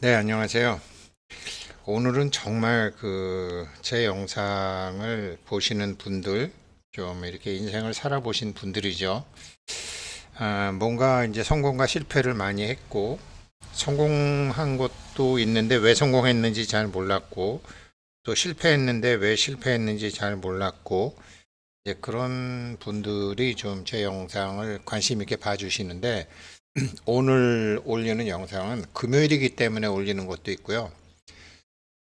네, 안녕하세요. 오늘은 정말 제 영상을 보시는 분들, 좀 이렇게 인생을 살아보신 분들이죠. 뭔가 이제 성공과 실패를 많이 했고, 성공한 것도 있는데 왜 성공했는지 잘 몰랐고, 또 실패했는데 왜 실패했는지 잘 몰랐고, 이제 그런 분들이 좀 제 영상을 관심 있게 봐주시는데, 오늘 올리는 영상은 금요일이기 때문에 올리는 것도 있고요.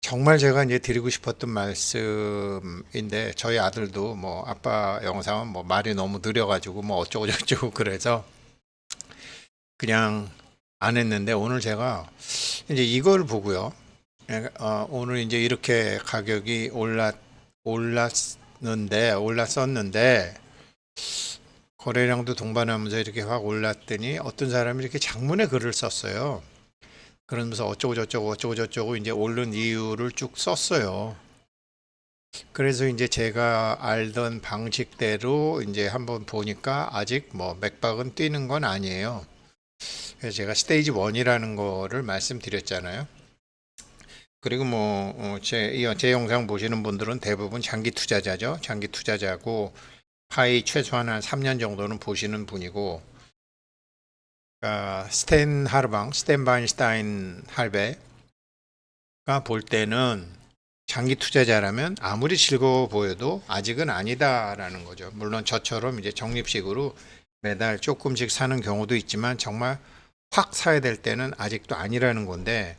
정말 제가 이제 드리고 싶었던 말씀인데 저희 아들도 뭐 아빠 영상은 뭐 말이 너무 느려가지고 뭐 어쩌고 저쩌고 그래서 그냥 안 했는데 오늘 제가 이제 이걸 보고요. 오늘 이제 이렇게 가격이 올랐었는데 거래량도 동반하면서 이렇게 확 올랐더니 어떤 사람이 이렇게 장문의 글을 썼어요. 그러면서 어쩌고 저쩌고 이제 오른 이유를 쭉 썼어요. 그래서 이제 제가 알던 방식대로 이제 한번 보니까 아직 뭐 맥박은 뛰는 건 아니에요. 그래서 제가 스테이지 1이라는 거를 말씀드렸잖아요. 그리고 뭐, 제 영상 보시는 분들은 대부분 장기 투자자죠. 장기 투자자고, 파이 최소한 한 3년 정도는 보시는 분이고, 스텐 바인슈타인 할배가 볼 때는 장기 투자자라면 아무리 즐거워 보여도 아직은 아니다라는 거죠. 물론 저처럼 이제 적립식으로 매달 조금씩 사는 경우도 있지만 정말 확 사야 될 때는 아직도 아니라는 건데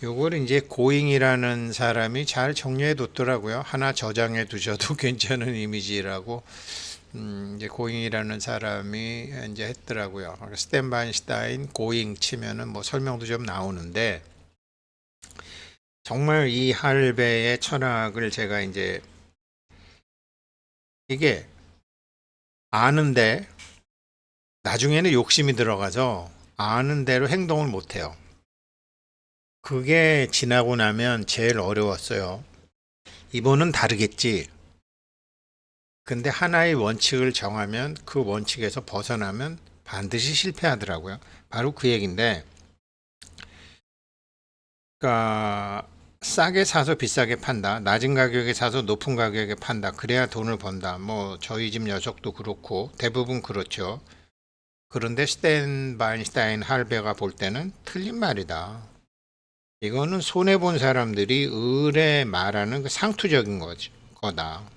요걸 이제 고잉이라는 사람이 잘 정리해 뒀더라고요. 하나 저장해 두셔도 괜찮은 이미지라고 이제 고잉이라는 사람이 이제 했더라고요. 스탠 바인슈타인 고잉 치면은 뭐 설명도 좀 나오는데 정말 이 할배의 철학을 제가 이제 이게 아는데 나중에는 욕심이 들어가서 아는 대로 행동을 못 해요. 그게 지나고 나면 제일 어려웠어요. 이번은 다르겠지. 근데 하나의 원칙을 정하면 그 원칙에서 벗어나면 반드시 실패하더라고요. 바로 그 얘기인데, 그러니까 싸게 사서 비싸게 판다. 낮은 가격에 사서 높은 가격에 판다. 그래야 돈을 번다. 뭐 저희 집 녀석도 그렇고 대부분 그렇죠. 그런데 스탠 바인슈타인 할배가 볼 때는 틀린 말이다. 이거는 손해본 사람들이 을에 말하는 그 상투적인 거다.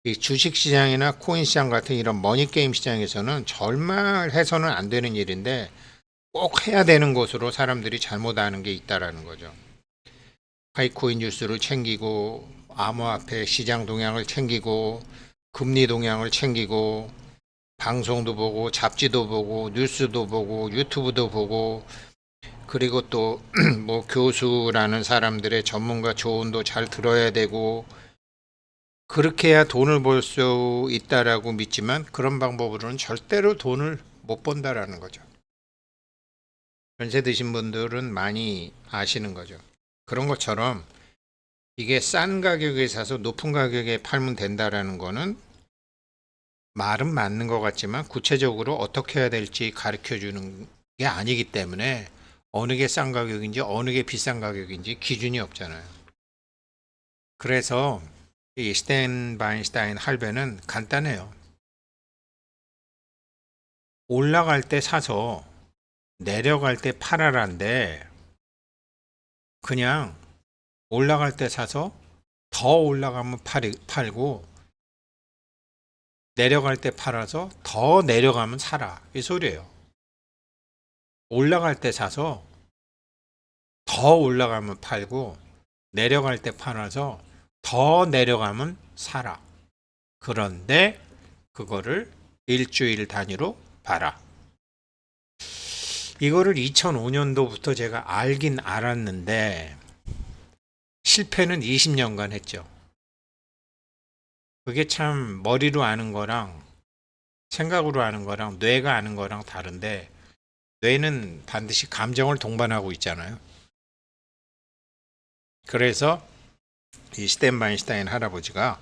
이 주식시장이나 코인시장 같은 이런 머니게임 시장에서는 정말 해서는 안 되는 일인데 꼭 해야 되는 것으로 사람들이 잘못 아는 게 있다라는 거죠. 하이코인 뉴스를 챙기고 암호화폐 시장 동향을 챙기고 금리 동향을 챙기고 방송도 보고 잡지도 보고 뉴스도 보고 유튜브도 보고 그리고 또 뭐 교수라는 사람들의 전문가 조언도 잘 들어야 되고 그렇게 해야 돈을 벌 수 있다라고 믿지만 그런 방법으로는 절대로 돈을 못 번다라는 거죠. 연세 드신 분들은 많이 아시는 거죠. 그런 것처럼 이게 싼 가격에 사서 높은 가격에 팔면 된다라는 거는 말은 맞는 것 같지만 구체적으로 어떻게 해야 될지 가르쳐 주는 게 아니기 때문에 어느 게 싼 가격인지 어느 게 비싼 가격인지 기준이 없잖아요. 그래서 이 스탠 바인슈타인 할배는 간단해요. 올라갈 때 사서 내려갈 때 팔아란데 그냥 올라갈 때 사서 더 올라가면 팔고 내려갈 때 팔아서 더 내려가면 사라. 이 소리예요. 올라갈 때 사서 더 올라가면 팔고 내려갈 때 팔아서 더 내려가면 사라. 그런데 그거를 일주일 단위로 봐라. 이거를 2005년도부터 제가 알긴 알았는데 실패는 20년간 했죠. 그게 참 머리로 아는 거랑 생각으로 아는 거랑 뇌가 아는 거랑 다른데 뇌는 반드시 감정을 동반하고 있잖아요. 그래서 이 스탠 바인슈타인 할아버지가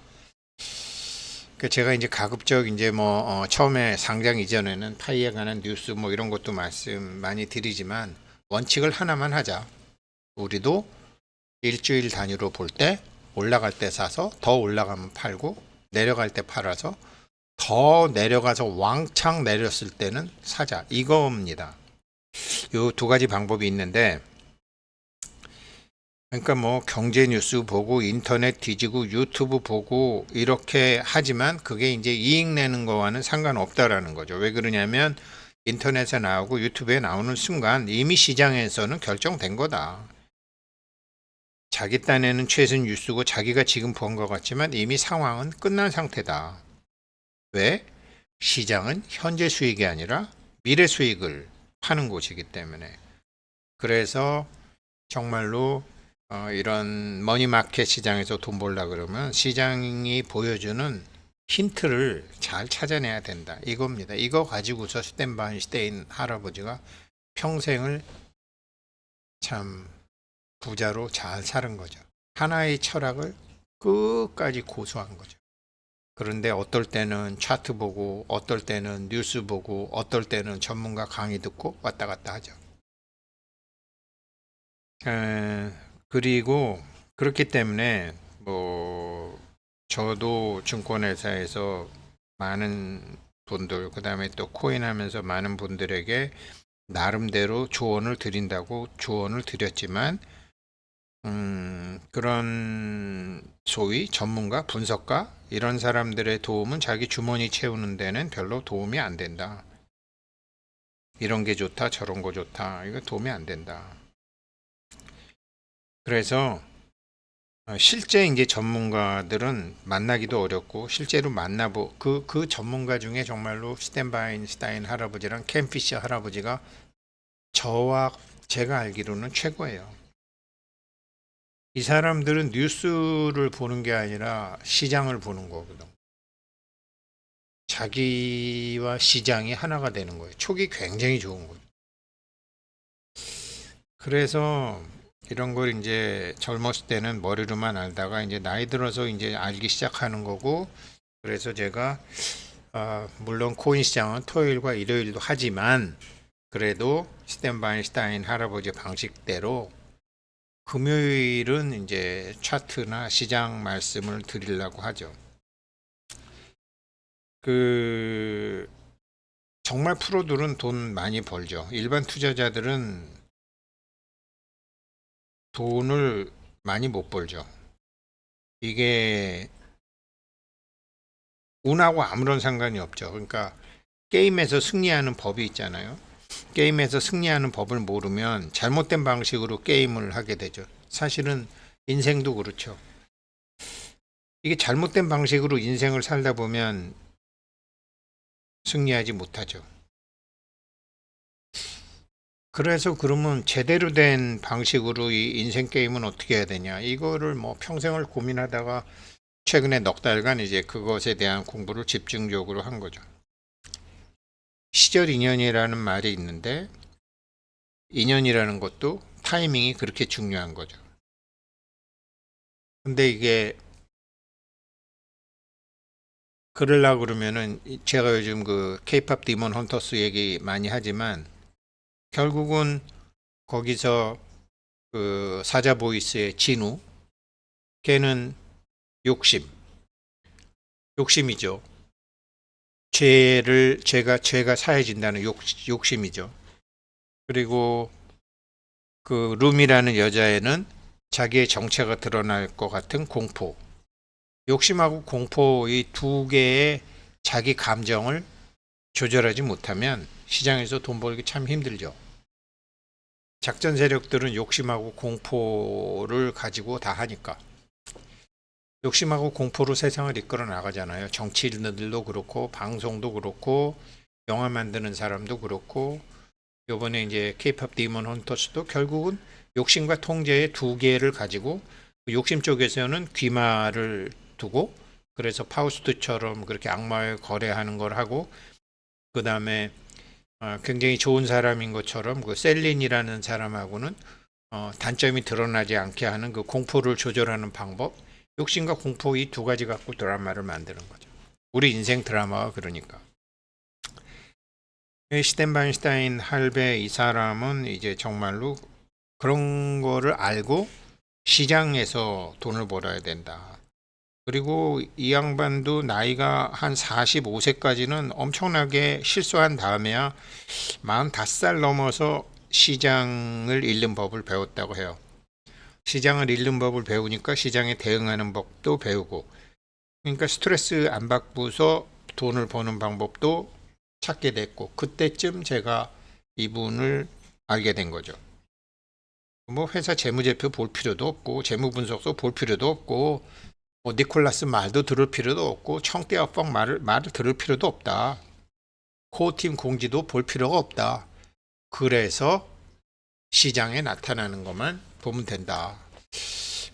제가 이제 가급적 이제 뭐 처음에 상장 이전에는 파이에 관한 뉴스 뭐 이런 것도 말씀 많이 드리지만 원칙을 하나만 하자. 우리도 일주일 단위로 볼 때 올라갈 때 사서 더 올라가면 팔고 내려갈 때 팔아서 더 내려가서 왕창 내렸을 때는 사자. 이겁니다. 요 두 가지 방법이 있는데, 그러니까 뭐 경제 뉴스 보고 인터넷 뒤지고 유튜브 보고 이렇게 하지만 그게 이제 이익 내는 거와는 상관없다라는 거죠. 왜 그러냐면 인터넷에 나오고 유튜브에 나오는 순간 이미 시장에서는 결정된 거다. 자기 딴에는 최신 뉴스고 자기가 지금 본 것 같지만 이미 상황은 끝난 상태다. 왜? 시장은 현재 수익이 아니라 미래 수익을 파는 곳이기 때문에. 그래서 정말로 이런 머니마켓 시장에서 돈 벌라 그러면 시장이 보여주는 힌트를 잘 찾아내야 된다. 이겁니다. 이거 가지고서 스탠바인슈테인 할아버지가 평생을 참 부자로 잘 사는 거죠. 하나의 철학을 끝까지 고수한 거죠. 그런데 어떨 때는 차트 보고 어떨 때는 뉴스 보고 어떨 때는 전문가 강의 듣고 왔다 갔다 하죠. 그리고 그렇기 때문에 뭐 저도 증권회사에서 많은 분들 그다음에 또 코인 하면서 많은 분들에게 나름대로 조언을 드린다고 조언을 드렸지만 그런 소위 전문가, 분석가 이런 사람들의 도움은 자기 주머니 채우는 데는 별로 도움이 안 된다. 이런 게 좋다, 저런 거 좋다. 이거 도움이 안 된다. 그래서 실제 이제 전문가들은 만나기도 어렵고 실제로 만나보 그 전문가 중에 정말로 스탠바인슈타인 할아버지랑 켄 피셔 할아버지가 저와 제가 알기로는 최고예요. 이 사람들은 뉴스를 보는 게 아니라 시장을 보는 거거든. 자기와 시장이 하나가 되는 거예요. 촉이 굉장히 좋은 거예요. 그래서 이런 걸 이제 젊었을 때는 머리로만 알다가 이제 나이 들어서 이제 알기 시작하는 거고, 그래서 제가 물론 코인 시장은 토요일과 일요일도 하지만 그래도 스탠바인슈타인 할아버지 방식대로 금요일은 이제 차트나 시장 말씀을 드리려고 하죠. 그 정말 프로들은 돈 많이 벌죠. 일반 투자자들은 돈을 많이 못 벌죠. 이게 운하고 아무런 상관이 없죠. 그러니까 게임에서 승리하는 법이 있잖아요. 게임에서 승리하는 법을 모르면 잘못된 방식으로 게임을 하게 되죠. 사실은 인생도 그렇죠. 이게 잘못된 방식으로 인생을 살다 보면 승리하지 못하죠. 그래서 그러면 제대로 된 방식으로 이 인생 게임은 어떻게 해야 되냐? 이거를 뭐 평생을 고민하다가 최근에 넉 달간 이제 그것에 대한 공부를 집중적으로 한 거죠. 시절 인연이라는 말이 있는데 인연이라는 것도 타이밍이 그렇게 중요한 거죠. 근데 이게 그러려고 그러면은 제가 요즘 그 케이팝 디몬 헌터스 얘기 많이 하지만 결국은 거기서 그 사자 보이스의 진우 걔는 욕심 욕심이죠. 죄가 사해진다는 욕심이죠. 그리고 그 룸이라는 여자애는 자기의 정체가 드러날 것 같은 공포. 욕심하고 공포 이 두 개의 자기 감정을 조절하지 못하면 시장에서 돈 벌기 참 힘들죠. 작전 세력들은 욕심하고 공포를 가지고 다 하니까. 욕심하고 공포로 세상을 이끌어 나가잖아요. 정치인들도 그렇고 방송도 그렇고 영화 만드는 사람도 그렇고 요번에 이제 케이팝 디몬 헌터스도 결국은 욕심과 통제의 두 개를 가지고 욕심 쪽에서는 귀마를 두고 그래서 파우스트처럼 그렇게 악마와 거래하는 걸 하고 그 다음에 굉장히 좋은 사람인 것처럼 그 셀린이라는 사람하고는 단점이 드러나지 않게 하는 그 공포를 조절하는 방법 욕심과 공포 이 두 가지 갖고 드라마를 만드는 거죠. 우리 인생 드라마가 그러니까. 시덴바인슈타인 할배 이 사람은 이제 정말로 그런 거를 알고 시장에서 돈을 벌어야 된다. 그리고 이 양반도 나이가 한 45세까지는 엄청나게 실수한 다음에야 45살 넘어서 시장을 잃는 법을 배웠다고 해요. 시장을 잃는 법을 배우니까 시장에 대응하는 법도 배우고, 그러니까 스트레스 안 받고서 돈을 버는 방법도 찾게 됐고, 그때쯤 제가 이분을 알게 된 거죠. 뭐 회사 재무제표 볼 필요도 없고 재무분석서 볼 필요도 없고 뭐 니콜라스 말도 들을 필요도 없고 청대합방 말을 들을 필요도 없다. 코어팀 공지도 볼 필요가 없다. 그래서 시장에 나타나는 것만 보면 된다.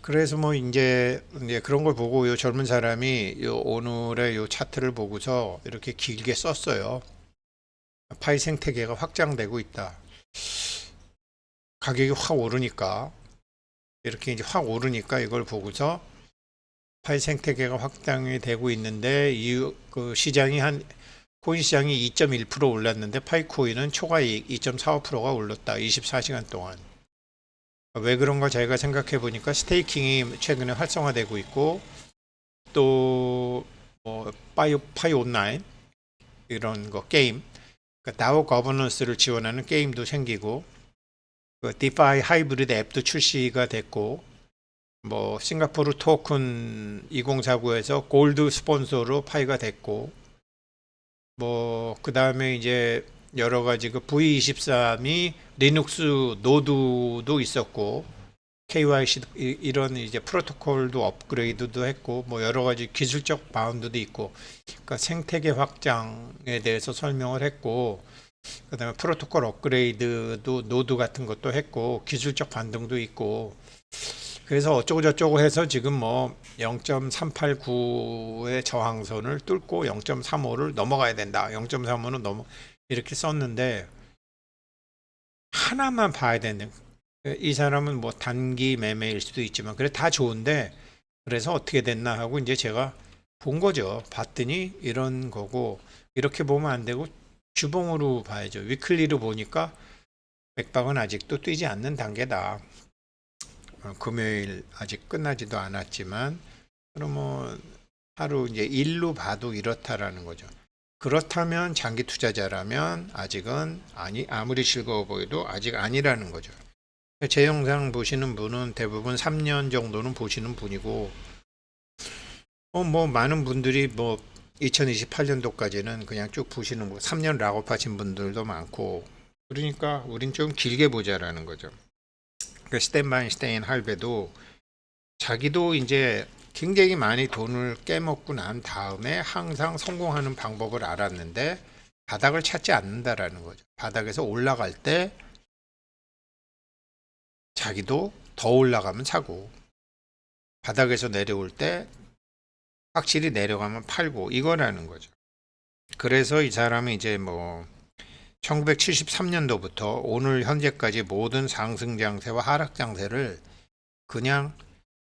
그래서 뭐 이제 그런 걸 보고 요 젊은 사람이 요 오늘의 요 차트를 보고서 이렇게 길게 썼어요. 파이 생태계가 확장되고 있다. 가격이 확 오르니까 이렇게 이제 확 오르니까 이걸 보고서 파이 생태계가 확장이 되고 있는데 그 시장이 한 코인 시장이 2.1% 올랐는데 파이코인은 초과이익 2.45%가 올랐다. 24시간 동안. 왜 그런가 저희가 생각해 보니까 스테이킹이 최근에 활성화되고 있고 또뭐 파이 온라인 이런 거 게임 그러니까 다오 거버넌스를 지원하는 게임도 생기고 그 디파이 하이브리드 앱도 출시가 됐고 뭐 싱가포르 토큰 2049에서 골드 스폰서로 파이가 됐고 뭐 그다음에 이제 여러 가지 그 V23이 리눅스 노드도 있었고 KYC 이런 이제 프로토콜도 업그레이드도 했고 뭐 여러 가지 기술적 바운드도 있고 그러니까 생태계 확장에 대해서 설명을 했고 그다음에 프로토콜 업그레이드도 노드 같은 것도 했고 기술적 반등도 있고 그래서 어쩌고 저쩌고 해서 지금 뭐 0.389의 저항선을 뚫고 0.35를 넘어가야 된다. 0.35는 넘어 이렇게 썼는데 하나만 봐야 되는 이 사람은 뭐 단기 매매일 수도 있지만 그래 다 좋은데 그래서 어떻게 됐나 하고 이제 제가 본 거죠. 봤더니 이런 거고 이렇게 보면 안 되고 주봉으로 봐야죠. 위클리로 보니까 맥박은 아직도 뛰지 않는 단계다. 금요일 아직 끝나지도 않았지만 그러면 하루 이제 일로 봐도 이렇다라는 거죠. 그렇다면 장기 투자자라면 아직은 아무리 즐거워 보여도 아직 아니라는 거죠. 제 영상 보시는 분은 대부분 3년 정도는 보시는 분이고 뭐 많은 분들이 뭐 2028년도까지는 그냥 쭉 보시는 거 3년 락업하신 분들도 많고 그러니까 우린 좀 길게 보자라는 거죠. 그 스탠바인슈타인 할배도 자기도 이제 굉장히 많이 돈을 깨먹고 난 다음에 항상 성공하는 방법을 알았는데 바닥을 찾지 않는다라는 거죠. 바닥에서 올라갈 때 자기도 더 올라가면 사고 바닥에서 내려올 때 확실히 내려가면 팔고 이거라는 거죠. 그래서 이 사람은 이제 뭐 1973년도부터 오늘 현재까지 모든 상승 장세와 하락 장세를 그냥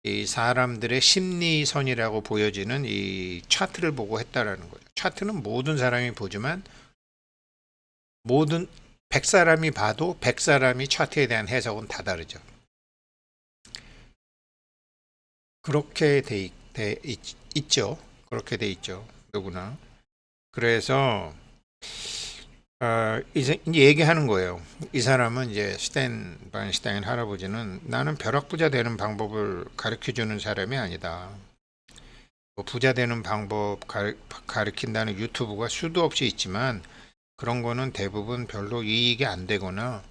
이 사람들의 심리선이라고 보여지는 이 차트를 보고 했다라는 거죠. 차트는 모든 사람이 보지만 모든 100사람이 봐도 100사람이 차트에 대한 해석은 다 다르죠. 그렇게 있죠. 그렇게 돼 있죠. 누구나. 그래서 이제 얘기하는 거예요. 이 사람은 이제 스탠 바인슈타인 할아버지는 나는 벼락부자 되는 방법을 가르쳐 주는 사람이 아니다. 뭐 부자 되는 방법 가르친다는 유튜브가 수도 없이 있지만 그런 거는 대부분 별로 이익이 안 되거나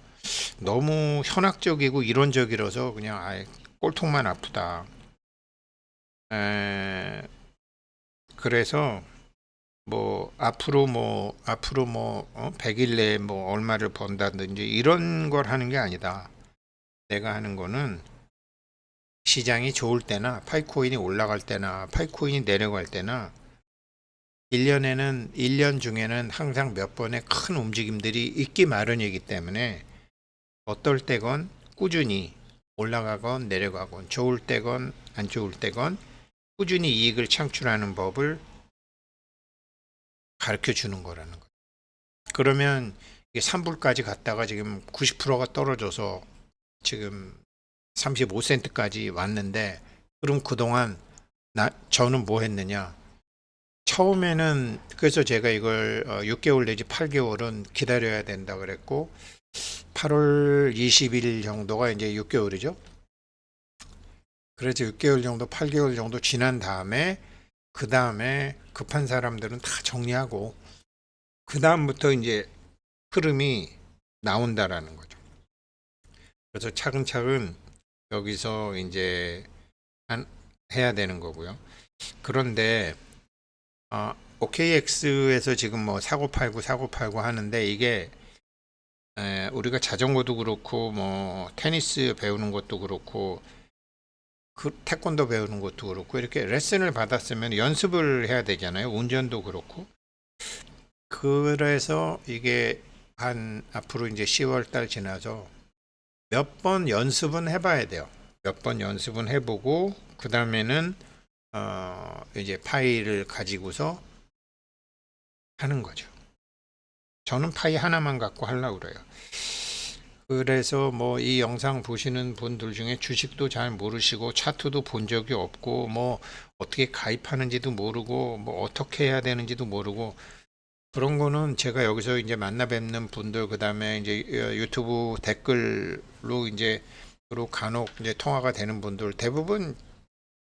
너무 현학적이고 이론적이라서 그냥 꼴통만 아프다. 그래서 뭐 앞으로 100일 내에 뭐 얼마를 번다든지 이런 걸 하는 게 아니다. 내가 하는 거는 시장이 좋을 때나 파이코인이 올라갈 때나 파이코인이 내려갈 때나 1년 중에는 항상 몇 번의 큰 움직임들이 있기 마련이기 때문에 어떨 때건 꾸준히 올라가건 내려가건 좋을 때건 안 좋을 때건 꾸준히 이익을 창출하는 법을 가르쳐 주는 거라는 거예요. 그러면 이게 3불까지 갔다가 지금 90%가 떨어져서 지금 35센트까지 왔는데, 그럼 그동안 저는 뭐 했느냐? 처음에는 그래서 제가 이걸 6개월 내지 8개월은 기다려야 된다 그랬고, 8월 20일 정도가 이제 6개월이죠. 그래서 6개월 정도, 8개월 정도 지난 다음에, 그 다음에 급한 사람들은 다 정리하고, 그 다음부터 이제 흐름이 나온다라는 거죠. 그래서 차근차근 여기서 이제 해야 되는 거고요. 그런데 OKX에서 지금 뭐 사고 팔고 하는데, 이게 우리가 자전거도 그렇고 뭐 테니스 배우는 것도 그렇고 그 태권도 배우는 것도 그렇고 이렇게 레슨을 받았으면 연습을 해야 되잖아요. 운전도 그렇고. 그래서 이게 한 앞으로 이제 10월 달 지나서 몇 번 연습은 해봐야 돼요. 몇 번 연습은 해보고 그 다음에는 이제 파일을 가지고서 하는 거죠. 저는 파일 하나만 갖고 하려고 그래요. 그래서 뭐 이 영상 보시는 분들 중에 주식도 잘 모르시고 차트도 본 적이 없고 뭐 어떻게 가입하는지도 모르고 뭐 어떻게 해야 되는지도 모르고, 그런 거는 제가 여기서 이제 만나 뵙는 분들, 그 다음에 이제 유튜브 댓글로 이제 그리고 간혹 이제 통화가 되는 분들, 대부분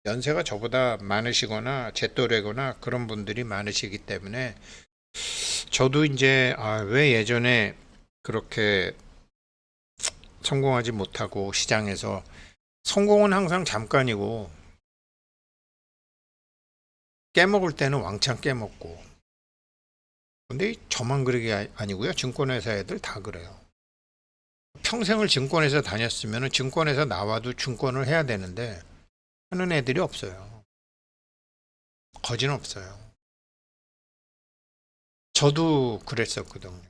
연세가 저보다 많으시거나 제 또래거나 그런 분들이 많으시기 때문에, 저도 이제 왜 예전에 그렇게 성공하지 못하고 시장에서, 성공은 항상 잠깐이고 깨먹을 때는 왕창 깨먹고, 근데 저만 그런 게 아니고요. 증권회사 애들 다 그래요. 평생을 증권회사 다녔으면 증권회사 나와도 증권을 해야 되는데 하는 애들이 없어요. 거진 없어요. 저도 그랬었거든요.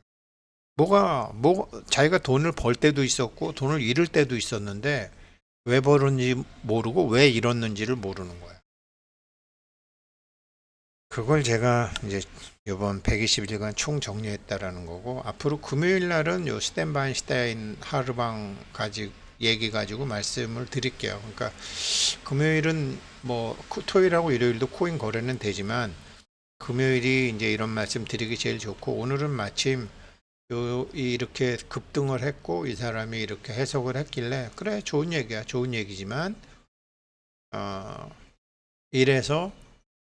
자기가 돈을 벌 때도 있었고 돈을 잃을 때도 있었는데 왜 벌었는지 모르고 왜 잃었는지를 모르는 거예요. 그걸 제가 이제 이번 120일간 총 정리했다라는 거고, 앞으로 금요일 날은 요 스탠바인슈타인 하르방 얘기 가지고 말씀을 드릴게요. 그러니까 금요일은 뭐 토요일하고 일요일도 코인 거래는 되지만 금요일이 이제 이런 말씀 드리기 제일 좋고, 오늘은 마침 이렇게 급등을 했고 이 사람이 이렇게 해석을 했길래 그래, 좋은 얘기야, 좋은 얘기지만 이래서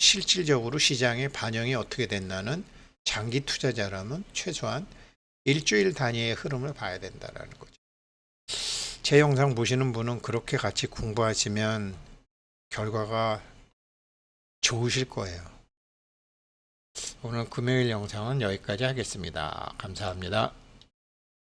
실질적으로 시장에 반영이 어떻게 됐나는 장기 투자자라면 최소한 일주일 단위의 흐름을 봐야 된다라는 거죠. 제 영상 보시는 분은 그렇게 같이 공부하시면 결과가 좋으실 거예요. 오늘 금요일 영상은 여기까지 하겠습니다. 감사합니다.